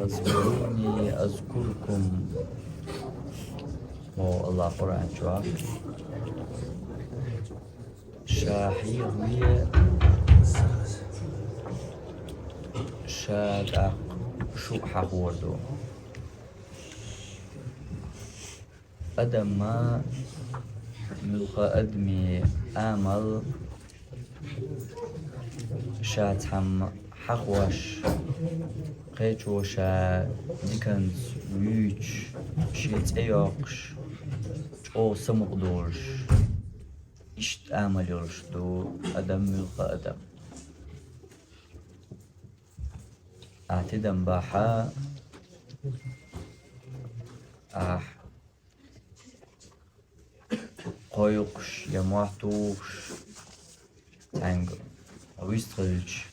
فاذكروني أذكركم. الله قرآن جواب شاحي هوية شاد شو حوردو أدم ما ملقى أدمي آمل شاد هم حقوش قيتوشا ديكنز ويوش شيت ايوكش او سمقدورش اشت آمل يرشدو أدم ملقى أدم اعتدم باحا قويقش يموحتوش تانجو ويستغلش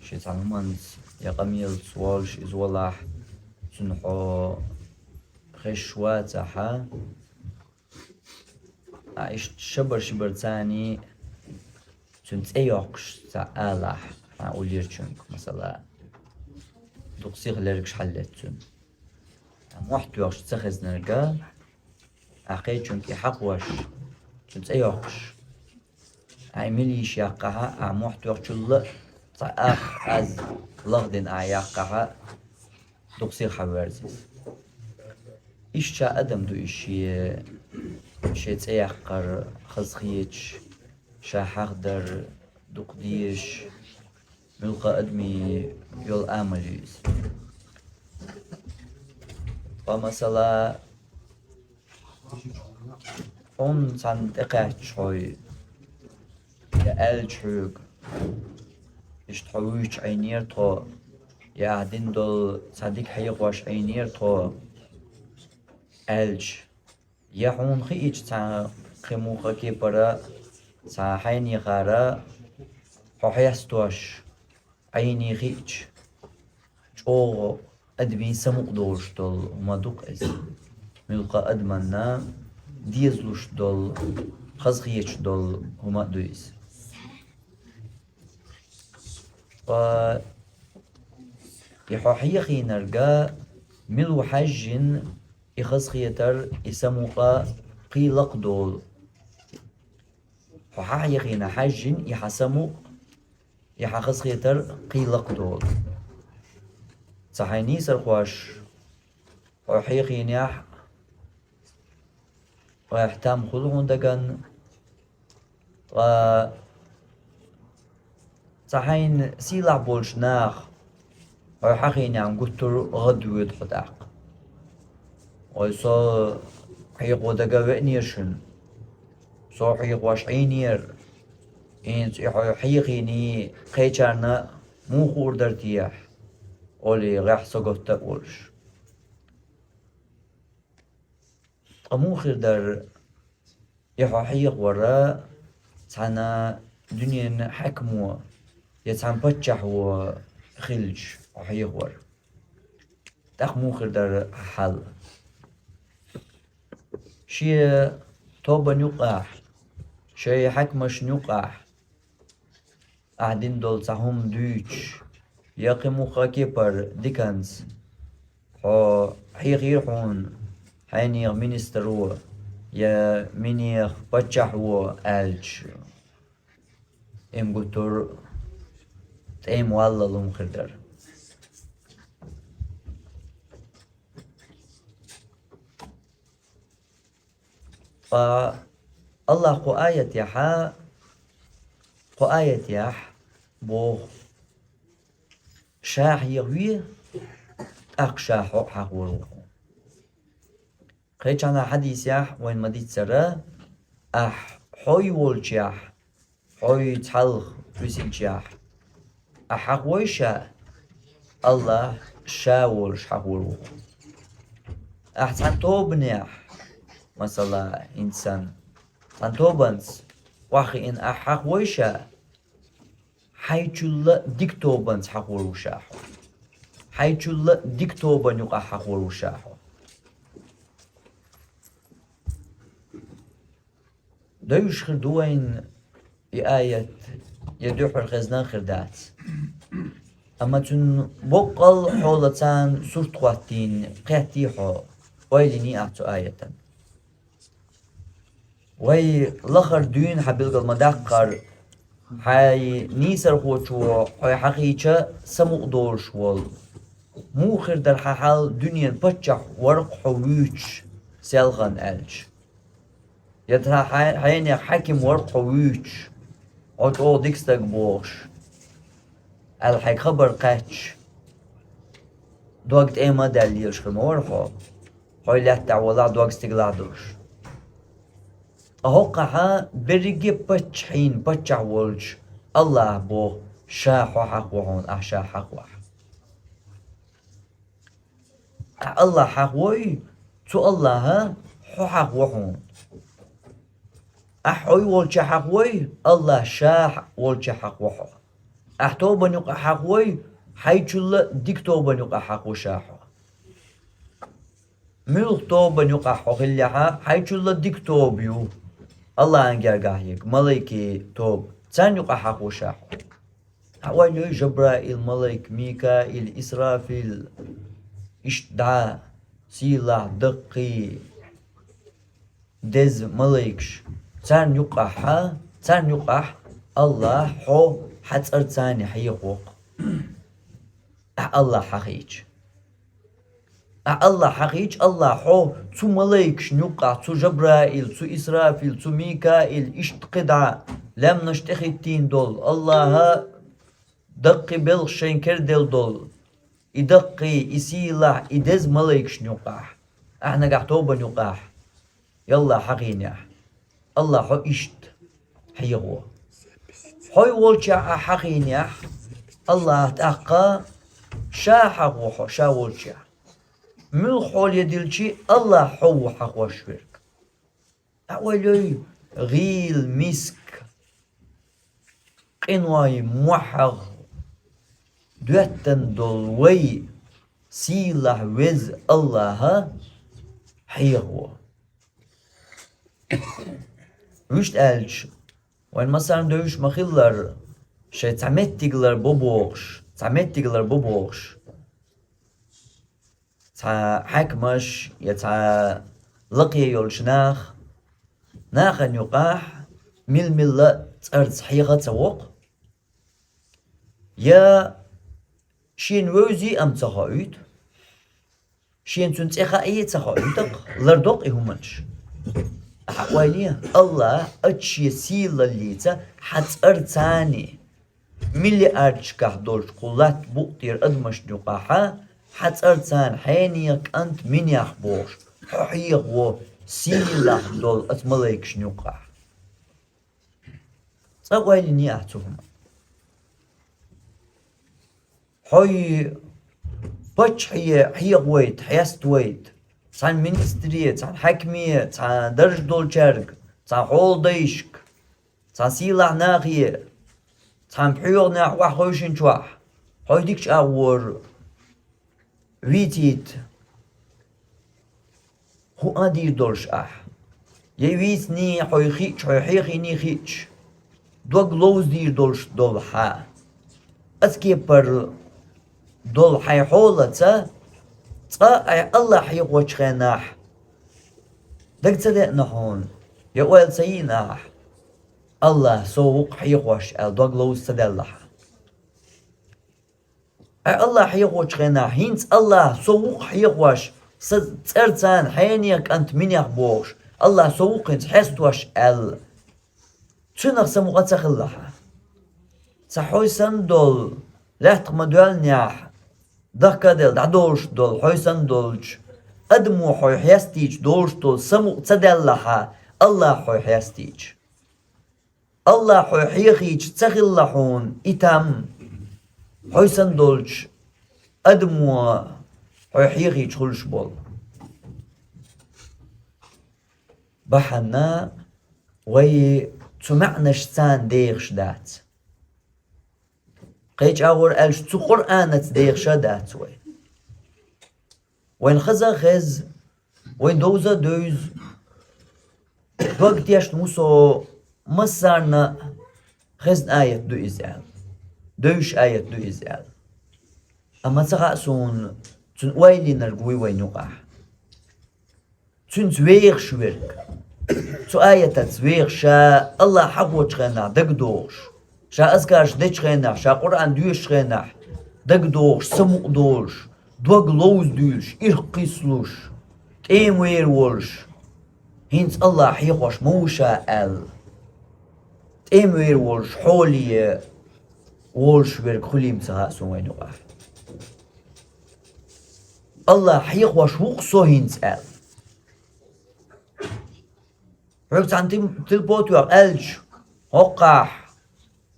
شيت عمانز يقميل سوالش إزولاح سنحو خشواتها عشت شبر تاني سنت ايوكش تا آلاح أولير چونك مثلا دقسيق لركش حلتون موحت يوكش تخز نرقا عقي چونك حقوش سنت ايوكش عمليش يقها موحت يوكش الله تا از لغدن يقها دقسيق حبرزيز إيش شا أدم دو إشي شي تيقر خزخيتش شا حقدر دقديش ملقى أدمي يول آمليز ومثلا اون صندقات شوي يا شوق إيش تحويش عينير تو يا عدين دول صديق حيقواش عينير تو ألج يحون خيج تا خموخا كيبرا تا حيني غارا حوحيستوش عيني خيج جو أدبين سمق دولش دول وما دوق إز ملقى أدمنا ديزلوش دول خزخيش دول وما دويز و يحوحيخي نرقا ملو حجن يخزخيتر يسموقا قيلق دول حوحيخينا حجن يحسموق يحخزخيتر قيلق دول صحيني سرقواش وحيخين يح ويحتام خلقون دقن و صحين سيلع بولش ناخ ويحخين يعم قتر غدويد حداق ويصو حيقو دقا وإنيرشن صو حيقواش عينير إن حيقيني قيچارنا مو خوردر تياح أولي غيح سقوط تقولش أموخر در يحوحيق ورا تانا دنيا حكمو يتعن بتشح و خلج وحيق ور تاخ موخر در حل شي توبا نقاح شي حكمش نقاح قاعدين دول تاهم دوش يقيمو خاكيبر ديكنز حو حيغير حون حينيغ مينسترو يا مينيغ بتشحو ألج إم قطر تأم والله لهم خردر الله قو آية يحا قو آية يح بو شاح يغوي أقشاح حقورو قيتشانا حديث يح وين مديت سرا حوي والجاح حوي تحلخ رسيجاح حقويشا الله شاولش حقورو تنتوبنيح مثلا إنسان تنتوبنس واخي إن حقويشا حيجل ديكتوبنس حقورو شاحو حيجل ديكتوبن يقع حقورو شاحو دوش خردوين آية يدوح الخزنان خردات أما تن بقل حولتان سورت خواتين قهتي حو ويلني أعطو آية وي لخر دين حبيل المدقر حي نيسر خوشو حي حقيقة سمو دورش وال موخر در حال دنيا بتشح ورق حويش سيلغن ألج يترا حين حكم ورق حويش عد او ديكستك بوش الحي خبر قاتش دوغت ايما دليلش خمورخو حي لحتا ولا دوغستك لادوش أهوقها بريجي بتشحين بتشح ولج الله بو شاحو حق وهون أحشا حق وح الله حق وي تو الله حق وهون أحوي ولج حق وي الله شاح ولج حق وحو أحتو بنيق حق وي حيجل ديكتو بنيق حق وشاحو ملتو بنيق حق اللي حيجل ديكتو بيو الله أنجر قاهيك ملايكي توب تاني قحق وشاح أولي جبرائيل ملايك ميكائيل إسرافيل إشدعاء سيلة دقي دز ملايكش تاني قح الله حو حتى تاني حيقوق الله حقيج الله حقيج الله حو تو ملايكش نقع تو جبرائيل تو إسرافيل تو ميكائيل إشتقدع لم نشتخي التين دول الله دقي بالشين كردل دول إدقي إسيلح إدز ملايكش نقع احنا قحتوبة نقع يلا حقيني الله حو إشت حيغو حوي والشا حقيني الله تأقى شاحق وحو شا والشا من حول يدلشي الله حو حق وشفرك أولي غيل مسك قنواي موحغ دوتن دولوي سيله وز الله حيغو وشت ألش وين مثلا دوش مخيلر شي تعمتيغلر بوبوغش تا حكمش يتا لقي يولشناخ ناخن يقاح ملة ترز حيغة توق يا شين ووزي أم تخايد شين تنتخا أي تخايدق لردوق إهمنش أحوالي الله أتشي سيلا الليتا حت أرتاني ملي أرتشكح دولش قلات بوقتير أدمش نقاحا حت أرتان حينيك أنت من يخبوش حيغو سيلا دول أتمليكش نقاح تقوالي نياتهم حي بچ حي ويت حيست ويت تان منستريه تان حكميه تان درج دول شرق تان حول ديشك تان سيلا ناغيه تان بحيوغ ناح وحوشن شواح حي ديكش أور ويتيت هو أدير دولش يويتني حي حيخي ني خيتش دوغ لوز دير دولش دول حا أتكي بر دول حي حولة تا أي الله حيقوش خيناح دك تدق نحون يقول سيناح الله سوق حيقوش دوغ لوز تدلح أي الله حيقوش خيناح هينت الله سوق حيقوش سرتان حينيك أنت من يخبوش الله سوق انت حستوش تنغ سموغة تخلحها سحوي سندول لحتق مدوال نياح دكا دل دعدولش دول حوي سندولش أدمو حوي حيستيج دولش دول سموغ تدلحها الله حوي حيستيج الله حوي حيخيج تخلحون إتام حوي سندولش أدمو حوي حيخيج خلش بول بحنا وي تمعنش تان ديغش دات قيج أور ألش تو قرآن تديغش دات وين خزا خز وين دوزا دوز وقت يشت موسو مصارنا خزن آية دو إزال دوش آية دو إزال أما تغاسون تن ويلي نرجوي وينوقع تن زويغ شويرك تو آية تزويغ شا الله حقو تغنى دقدوش شا أذكارش ديش غنى شا قرآن ديوش غنى دقدوش سمو دوش دوغ لوز دوش إرقيسلوش تيم وير وولش هينس الله حيقوش موشا ال تيم وير وولش حولي وولش ويرك خليم تغاسون وينوقع الله حيقوش وقصو هينس ال ركت عن تلبوت وقلج وقح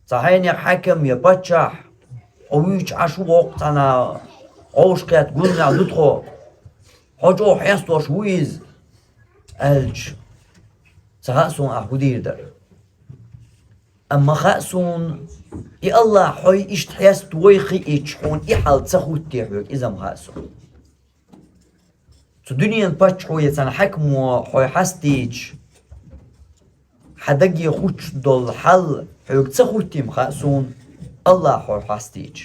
صحيني حكم يا بتشح ويش عشو وقت أنا عوش قيت قلنا ندخو حجو حيستو شويز ألج سخاسون أحودير در أما خاسون إي الله حي إشت حيست ويخي إيشحون إحال تسخوت تيحوك إذا مخاسون تو دنيا بتشحو يتسان حكمو حي حستيج حدقي خوش دول حل حيوك تسخوتي مخاسون الله حو حستيج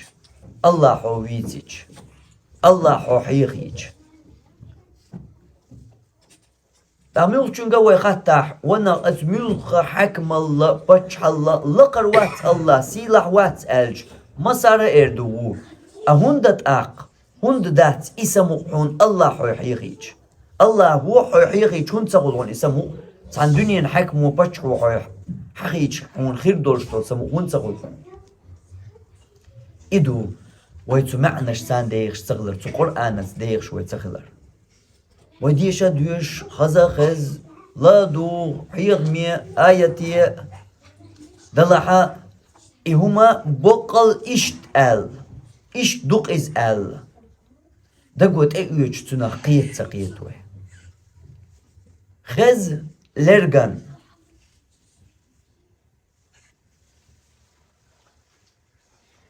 الله حو ويتيج الله حو حيخيج تعمل چونگا ويخاتح وانا ازملخ حكم الله بچ الله لقر وات الله سيلح وات الج مسار اردو اهندت اق هندت اسمو الله حو حيخيج الله هو حو حيخيج هون تقولون اسمو عن دنيا حكم وبتش وحيح حقيج هون خير دولش دول سمو هون تقول إدو ويتو معناش سان دايخش تغلر تو قرآن دايخش ويتغلر وديشا دوش خزا خز لا دو حيغمي آياتي دلحا إهما بقل إشت آل إشت دوق إز آل دقوت إيوش تنخ قيت سقيتوه خز لرغن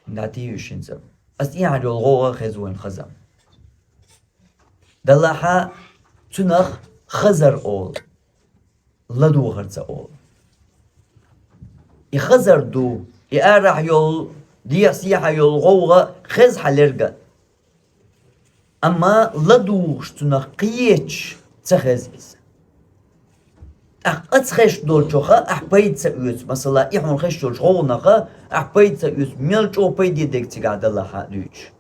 ناتي يشنزم أستيعد الغوغة خزوين خزم دلحا تنخ خزر أول لدو غرزة أول يخزر دو يأرح يول دي سيحة يول غوغة خز حلرغن أما لدو تنخ قيتش تخزيز أتخش دول شوخة أحبيت سأيوز مثلا إحنا خش دول شغلنا أحبيت سأيوز ميل شو بيدي ديك تقعد الله حدوش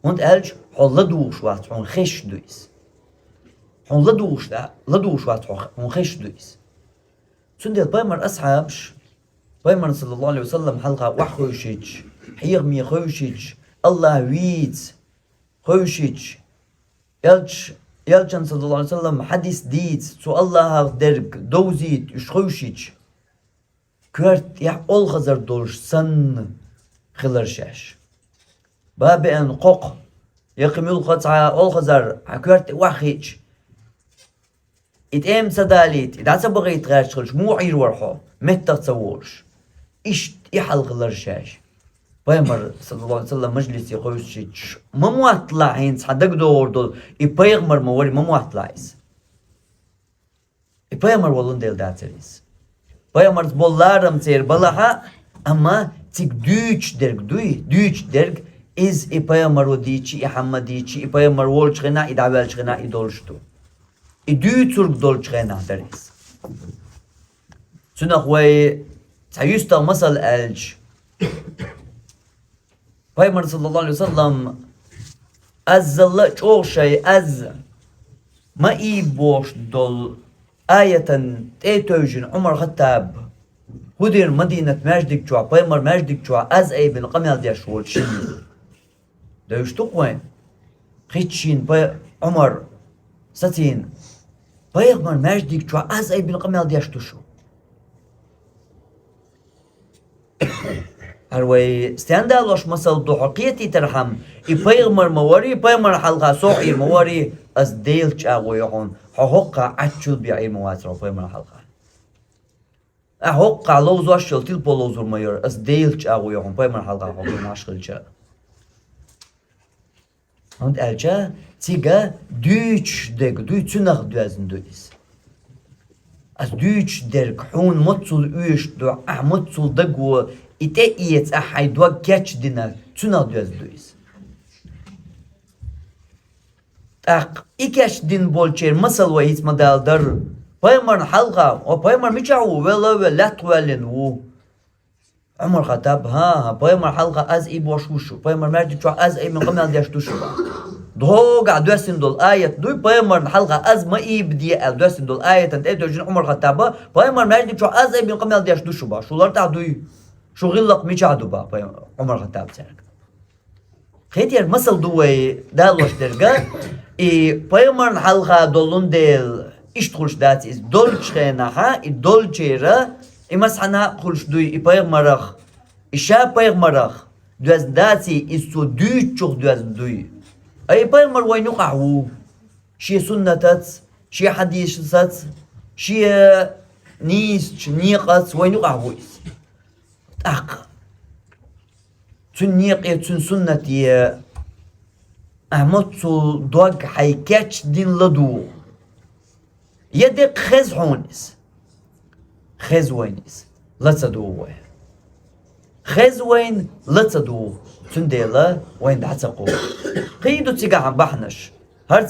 هند ألج حول لدوش وات حون خش دويس حون لدوش لا لدوش وات حون خش دويس سندل بايمر أصحابش بايمر صلى الله عليه وسلم حلقة وحوشيج حيغمي خوشيج الله ويت خوشيج يلجن صلى الله عليه وسلم حديث ديت سو الله درك دوزيت يشخوشيج كرت يح أول خزر دولش سن خلرشاش باب أن قوق يقمل قطعة أول خزر كرت وحيج إتأم سداليت إذا سبغيت غاش خلش مو عير ورحو متى تصورش إيش يحل خلرشاش بايمر صلى الله عليه وسلم مجلس يقوشيش ما موطلع هينس حدق دور دول يبايغمر موري ما موطلعيس يبايمر والون ديل داتريس بايمر بولارم تير بلاها اما تيك دوش درك إز يبايمر وديشي يحمد ديشي يبايمر وولش غنا يدعوالش غنا يدولشتو يدو ترك دولش غنا دريس سنخ وي تعيشتا مثل ألج Peygamber sallallahu aleyhi ve sellem azzalla çok şey az ma iyi boş dol ayeten teytövjün Umar Hattab hudir Medinet mecdik çoğa Peygamber mecdik çoğa az ey bin qamel diye şol şimdi dövüştük وين خيتشين Umar satin Peygamber mecdik çoğa az ey bin qamel diye ştuşu هروي استندالوش مثل ضحقيتي ترحم يبيغمر مواري يبيغمر حلقة صوحي مواري از ديلش اغويحون حقوقا عجل بيعي مواتر وبيغمر حلقة حقوقا لوزو اشل تلبو لوزور ميور از ديلش اغويحون بيغمر حلقة حقوقا عشقل جا هند الجا تيغا دوش ديك دوشنخ دوازن دويس از دوش ديك حون متصل اوش دو متصل دقو إتأيت أحد وجهش دينا تنا دوز دويس İkeş din bolçer masal ve hiç madaldır. Peygamber halka o peygamber miçavu ve la tuvalin u. Umar Khattab ha peygamber halka az iboş vuşu. Peygamber merdi ço az min qamel diş duşu. دو قاعد دوسين دول آية دوي بايمر الحلقة أزمة إيه بدي دوسين دول آية أنت ترجع عمر خطابة بايمر مرجع شو أز إيه بنقمل ديش دو شو با شو لرتع دوي شو غلق ميش عدو با عمر خطاب سرق خيتير مثل دوي دالوش درجة إيه بايمر الحلقة دولون ديل إيش تخش داتي إز دولش خيناها الدولشيرة إيه مسحنا خش دوي إيه بايمرخ إيشا بايمرخ دوز داتي إسو دوي تشوف دوز دوي أي بايمر وين يقعوا شي سنتات شي حديثات شي نيس نيقات وين يقعوا أق تنيق تن سنتي أحمد دوق حيكاتش دين لدو يدق خز حونس خز وينس لا تدو خز وين لا تدو تنديلا وين دعتقو قيدو تيقع عن بحنش هر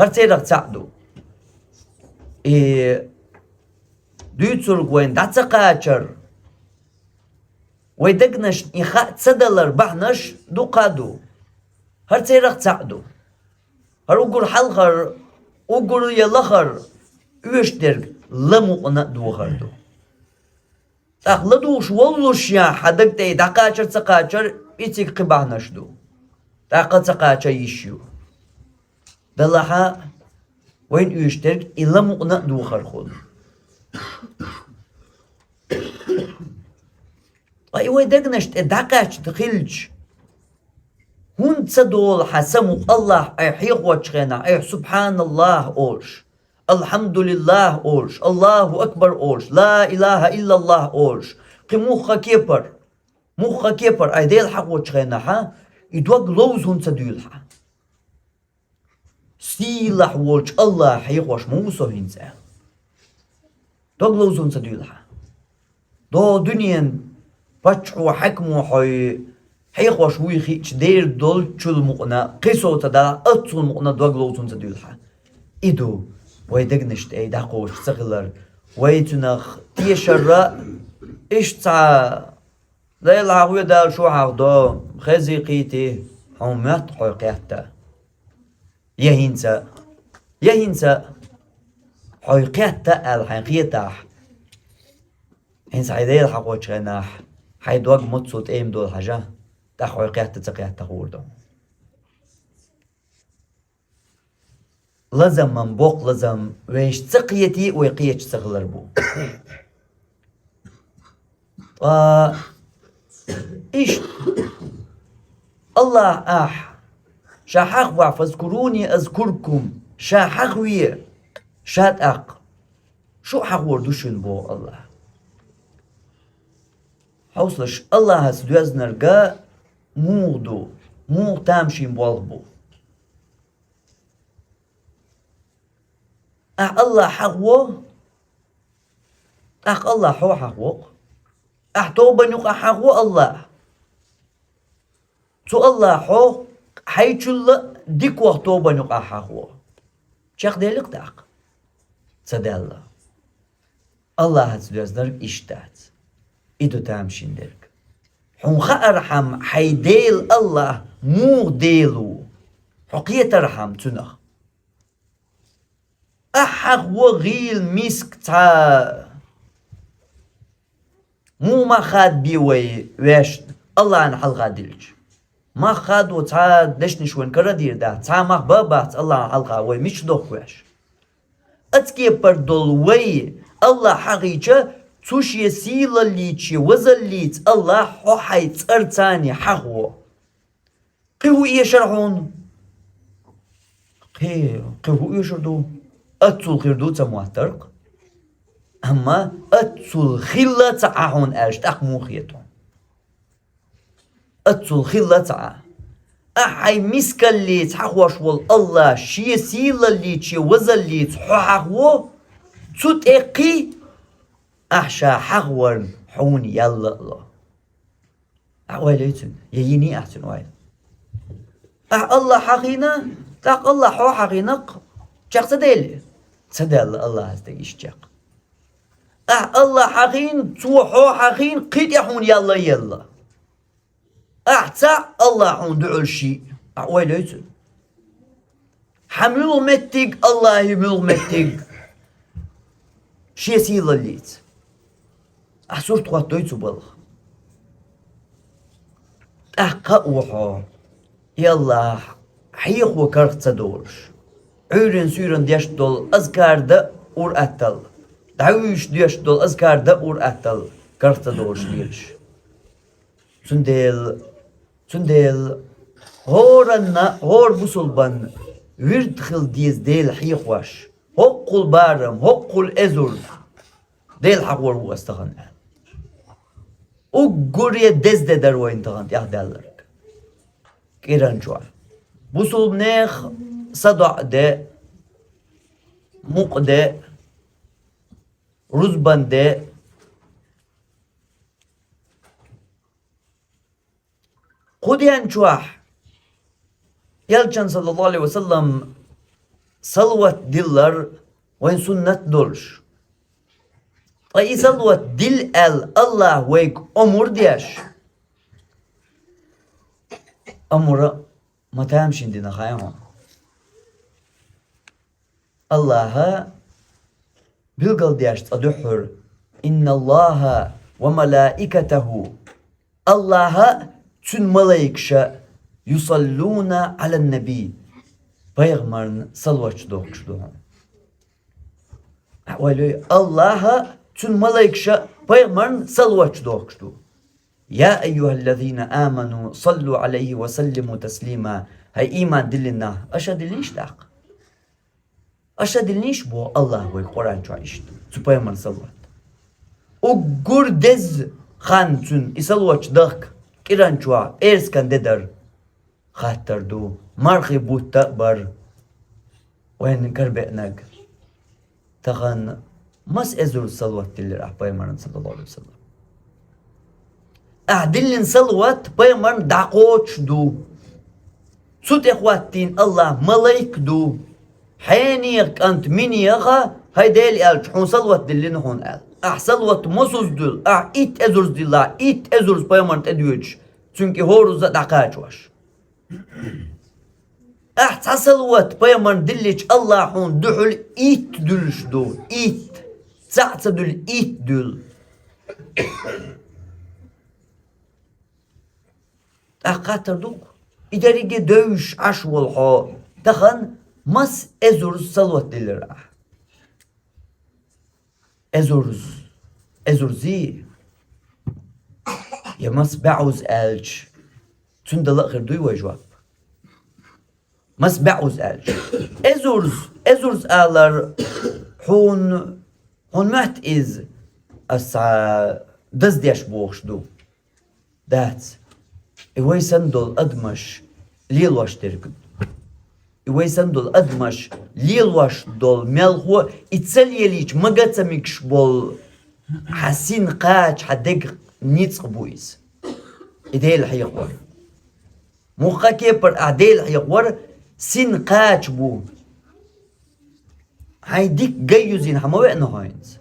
تيرغ تعدو دويتسورق وين دعتقاتشر ويدقنش إخاء تسدلر بحنش دو قادو هر تيرغ تعدو هر أقول حلخر أقول يلخر ويشترق لمقنا دو غردو أخلدوش والله يا حدك تي دقاتشر تقاتشر إتيك قبعنش دو دقا تقاتشر يشيو دلها وين يشترك إلا مقنا دو خرخول أي وين دقنش دقاتش تخلج هون تصدول حسمو الله أي حيق وشغنا أي سبحان الله أوش الحمد لله أوش الله أكبر أوش لا إله إلا الله أوش قموخا كيبر أي ديل حق وشغنا ها يدوق لوز هون تدولها سيلح وش الله حيق وش موسو هنزا دوق لوز هون تدولها دو دنيا بچحو حكمو حيق وش ويخي دير دول چل مقنا قيسو تدا أتصل مقنا دوق لوز هون تدولها إدو ويدقنشت اي دقوش صغلر ويتنخ تيشرا اشتع لا يلعبوا دار شو عقدو خزي قيتي حومات حقيقتا يهينسا حقيقتا الحقيقتا هنسا عيدي الحقوة شغناح حيدوق متصوت ايم دول حاجة تا حقيقتا تقيقتا خوردو لازم من بوق لازم ويش تقيتي ويقيتش تغلر بو إيش الله شاحق فاذكروني أذكركم شاحق ويا شاد أق شو حق وردوشن بو الله حوصلش الله هسدوز نرقا مو تامشين بو الله حقو الله حقو توبا نقع حقو الله تو الله حيث ديك وقت توبا نقع حقو شيخ ديلك داق صدق الله هتسدوزنر اشتات إدو تامشين درك حنخ أرحم حيديل الله مو ديلو حقية أرحم تنخ أحق وغيل مسك تا مو ما خاد بيوي ويش الله عن حلقة دلج ما خاد وتا دشنش وين كردير دا تا ما بابات الله عن حلقة وي مش دوخ ويش أتكي بردول وي الله حقيقة توش يسيل الليتشي وزليت الله حو حيت أرتاني حقو قيهو إيه شرحون قيهو إيه شردو أتصل خيردو تمواترق أما أتصل خلة تعاون أجد أقمو خيتون أتصل خلة تعا أحي مسك اللي تحقوش والله شي سيل اللي تشي وزل اللي تحقو تتقي أحشا حقور حوني يلا الله أعواليتون ييني أحسن وايل الله حقينا تاق الله حو حقينق جاق سديل سدل الله هستيش جاق الله حقين تو حو حقين قيد يحون يلا يلا تا الله حون دعو الشيء ويليت حملو متق الله يملو متق شي سيلا ليت صورت قطيتو بالله قوحو يلا حيخ وكرت تدورش عيرن سيرن ديش دول أذكار دا اور أتل دعويش ديش دول أذكار دا اور أتل كرت تدورش ليش سندل هور بسلبان ويردخل ديز ديل حيخواش هقل بارم هقل ازور ديل حقور هو استغن وقرية دز در وين تغنت يهدالك كيران جوا بسول نيخ صدع ده موق ده رزبان ده خديان جواح يلجن صلى الله عليه وسلم صلوة دلر وين سنة دولش طيب صلوة دل الله ويك أمور دياش أمور ما تامشين دينا خايمون الله بيلقل دياش تدحر إن الله وملائكته الله تن ملايكشا يصلون على النبي بيغمرن صلوة دوهم الله تن ملايكشا بيغمرن صلوة دوهم يا أيها الذين آمنوا صلوا عليه وسلموا تسليما هاي إيمان دلنا أشهد ليش داق أشهد ليش بو الله والقرآن تعيش تبيغمرن صلوة وقردز خان تن يصلوة داق كيران جوا إيرس كان ددر خاطر دو مرخي بوت تقبر وين كربئناك تغن مس ازور صلوات اللي راح بيمرن صلى الله عليه وسلم أعدلن صلوات بيمرن دعقوش دو سوت إخواتين الله ملايك دو حينيك أنت منيغا هاي ديل ألج حون صلوات دلين هون أل صلوات مصوص دل إيت أزورز دلا إيت أزورز بيمرن تدويج çünkü horuzda daqaç var. صلوات بيمرن دلج الله حون دحل إيت دلش دو إيت دل إيت دل قاتر دوك إداريجي دوش عشوال حا تخن مس أزورز صلوات دلر أزورزي يا مس بعوز ألج تندل آخر دوي وجواب مس بعوز ألج أزورز آلر هون مات إز دز ديش بوخش دو دات إيوي سندل أدمش ليل واش تركن إيوي سندل أدمش ليل واش دول ملخو إتسليليش مقاتمكش بول حسين قاج حدق نيتس بويس إديل حيقور مخا كيبر أعديل حيقور سين قاج بو هاي ديك جايو زين حموه إنه هاينز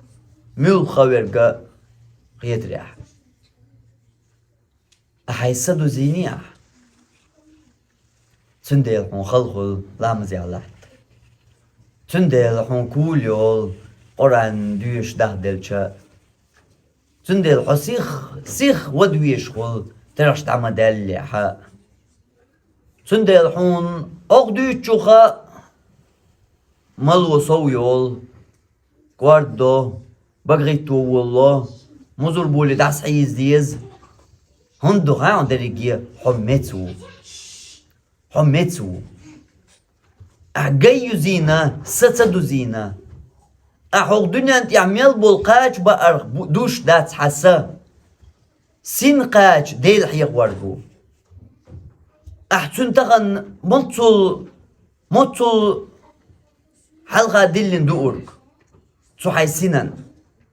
ميل خويرقا قيدريح هاي صدو زينيح تنديل حون خلقل لامزي على تنديل حون كوليول قران دوش ده دلشا تنديل حو سيخ ودويش خل ترشت عمدال لحا تنديل حون أغدوش جوخا ملو صويول قواردو بغيتو والله مزور بولي دعس حيز ديز هندو غاون دريجيا حميتسو أعجيو زينة ستدو زينة أحوق دنيا أنت يعمل بالقاج بأرخ دوش دات حسا سين قاج ديل حيق وردو أحسن تغن مطل حلقة ديلن دورك سو حي سنن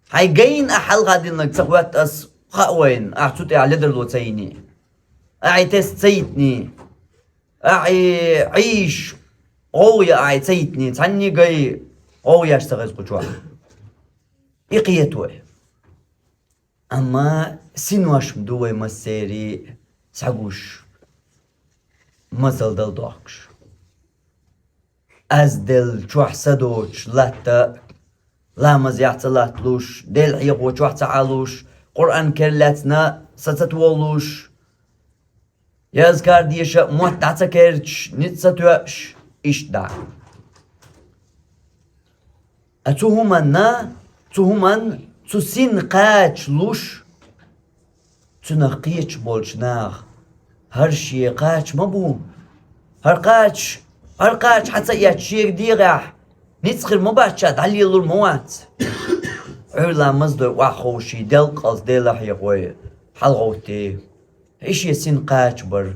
حي جاين أحلقة ديلنك تقوات أس خاوين أحسوتي على درلو تسيني أعي تسيتني أعي عيش أو يا عيتيتني تعني جاي أو يشتغل قجوا إقيتوه أما سنواش مدوي مسيري سعوش مزل دل دوكش از دل چوح سدوش لتا لامز يعتلاتلوش دل عيقو چوح تعالوش قرآن كرلاتنا ستتولوش يذكر ديش موت تعتكرش نتستوش إيش دا تهمن تسين قاچ لوش تنقيش بولشناخ هر شي قاچ مبو هر قاچ حتى ياتشيك ديغح نتسخر مباشات علي لور موات علا مزدو وحوشي دل قص دلح يقوي حلغوتي ايش يسين قاچ بر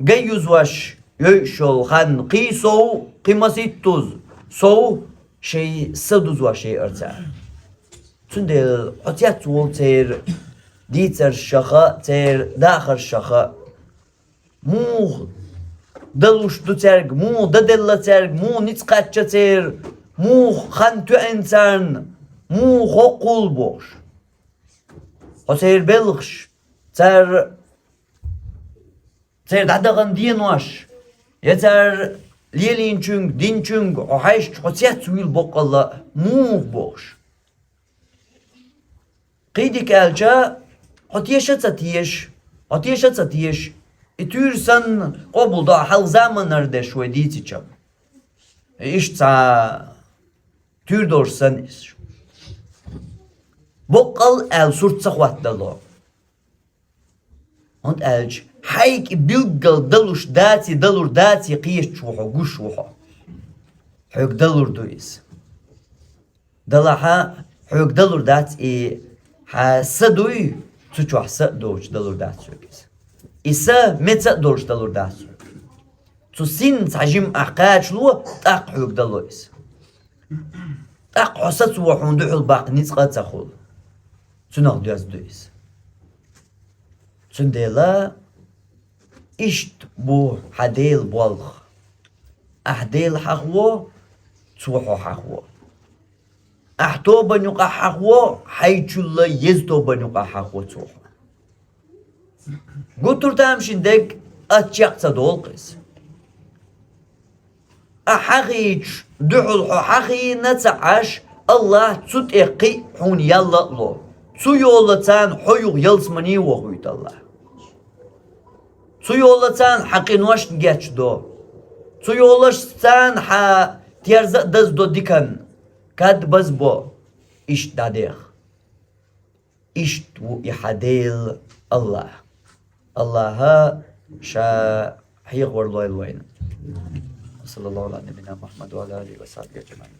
جيوز واش يشول خان قيسو قيمسيتوز سو شي سدوز واشي ارتا تندل حتيات وولتير ديتر الشخاء تير داخل الشخاء مو دلوش دو ترق مو ددل ترق مو نتقاتش تير مو خانتو انسان مو خوقول بوش وتير بلغش تير دادغن دين واش يتر ليلين چونگ دين چونگ وحيش حتيات ويل بوق الله مو بوش قيدك الجا حتيش اتورسن قبل دا حل زمان نرده شوي ديتي چم ايش تا تور دورسن ايش بوقل ال سورت سخوات دلو und elch haik bilgal dalush dati qiyesh chuho gushuho hug dalur duis dalaha hug dalur dat ha sadui tuchuh sadouch dalur dat sugis isa metsa dorch dalur dat tu sin tajim aqach lu taq hug daluis taq hosat wuhun duhul baq nitqat takhul tunaq diaz duis تندلا إشت بو حديل بالغ أحديل حخوة توحو حخوة أحتو بنيقا حخوة حيث الله يزدو بنيقا حخوة توحو قطر تامشين دك أتشاق تدول قيس أحقيش دحل حقي نتعاش الله تتقي حون يلا الله تو يولتان حيوغ يلسمني وغويت الله تو يولتان حقي نوش نجاتش دو تو يولشتان حا تيرزق دز دو ديكن كاد بزبو إشت داديخ إشت و إحديل الله شا حيغ ورلوين وين صلى الله على نبينا محمد وعلى آله وصحبه أجمعين